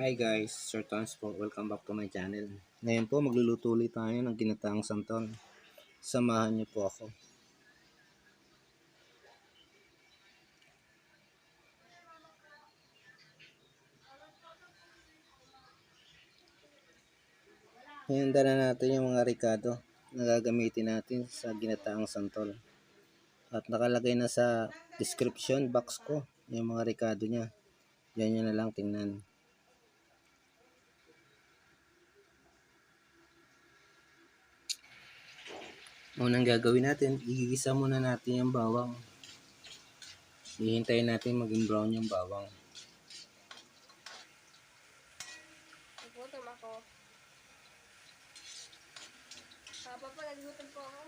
Hi guys, Sir Tons po. Welcome back to my channel. Ngayon po magluluto ulit tayo ng ginataang santol. Samahan niyo po ako. Ngayon na natin yung mga ricado na gagamitin natin sa ginataang santol. At nakalagay na sa description box ko yung mga ricado niya. Yan nyo na lang tingnan. Unang gagawin natin, igigisa muna natin yung bawang. Hihintayin natin maging brown yung bawang. Nagutom ako. Papa, nagutom po ako.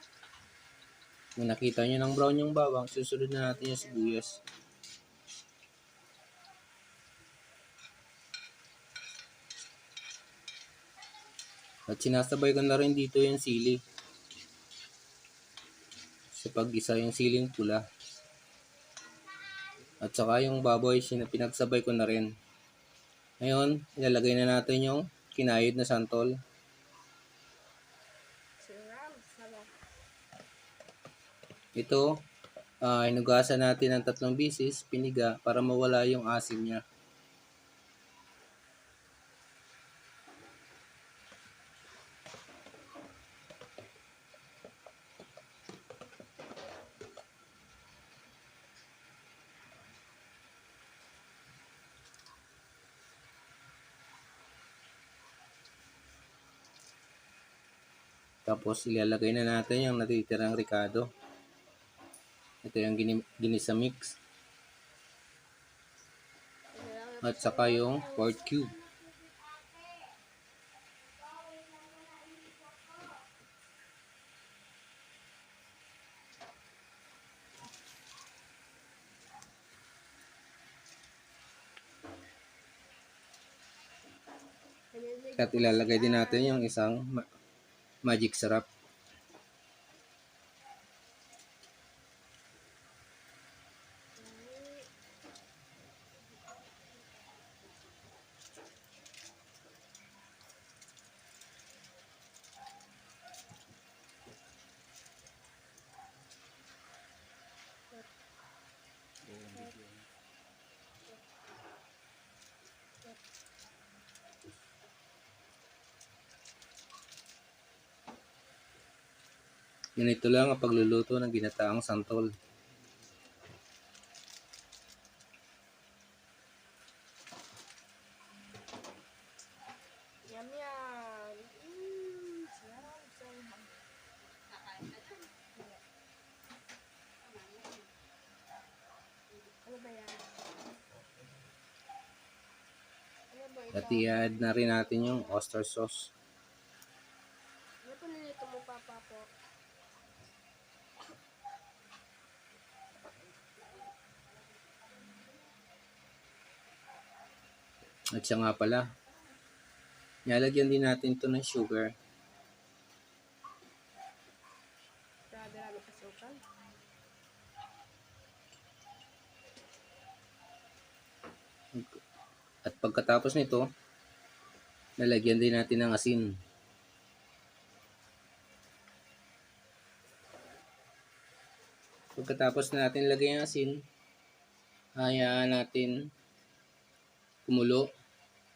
Kung nakita nyo ng brown yung bawang, susunod na natin yung sibuyas. At sinasabay ko na rin dito yung sili. Sa pag-isa yung siling pula. At saka yung baboy, pinagsabay ko na rin. Ngayon, ilalagay na natin yung kinayod na santol. Ito, hinugasan natin ng 3 bisis, piniga, para mawala yung asim niya. Tapos ilalagay na natin yung natitirang ricado. Ito yung ginisa mix. At saka yung pork cube. At ilalagay din natin yung isang magic syrup. Ganito lang ang pagluluto ng ginataang santol. Yum yum. Ano ba yan? Ano ba ito? At i-add na rin natin yung oyster sauce. Ano po nilito mo, Papa po? At siya nga pala, nilagyan din natin ito ng sugar. Grabe rami kasukan. At pagkatapos nito, nalagyan din natin ng asin. Pagkatapos natin lagay ang asin, hayaan natin kumulo.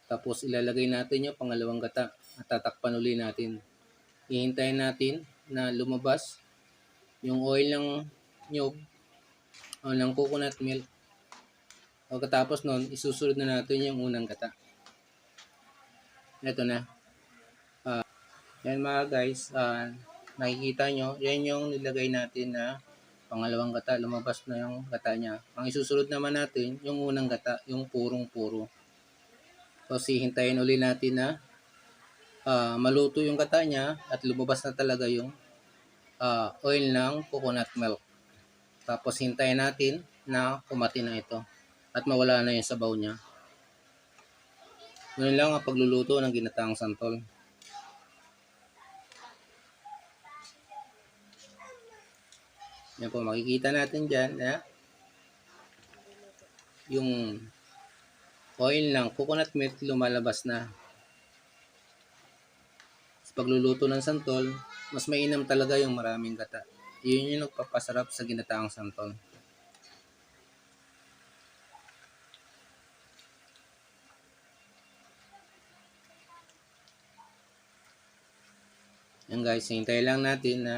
Tapos ilalagay natin yung pangalawang gata at tatakpan uli natin. Hihintayin natin na lumabas yung oil ng nyog o ng coconut milk. Pagkatapos nun, isusunod na natin yung unang gata. Ito na. Yan mga guys, nakikita nyo, yan yung nilagay natin na pangalawang gata, lumabas na yung gata niya. Ang isusunod naman natin, yung unang gata, yung purong-puro. So, hihintayin uli natin na maluto yung gata niya at lumabas na talaga yung oil ng coconut milk. Tapos, hintayin natin na kumati na ito at mawala na yung sabaw niya. Ganun lang ang pagluluto ng ginataang santol. Yan po, makikita natin dyan na yung oil ng coconut milk, lumalabas na. Sa pagluluto ng santol, mas mainam talaga yung maraming gata. Yun yung nagpapasarap sa ginataang santol. Yan guys, hintay lang natin na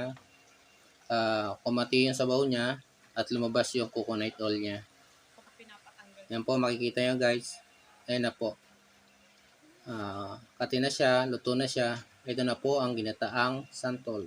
kumati yung sabaw niya at lumabas yung coconut oil niya. Yan po, makikita nyo guys. Ayan na po. Kati na siya, luto na siya. Ito na po ang ginataang santol.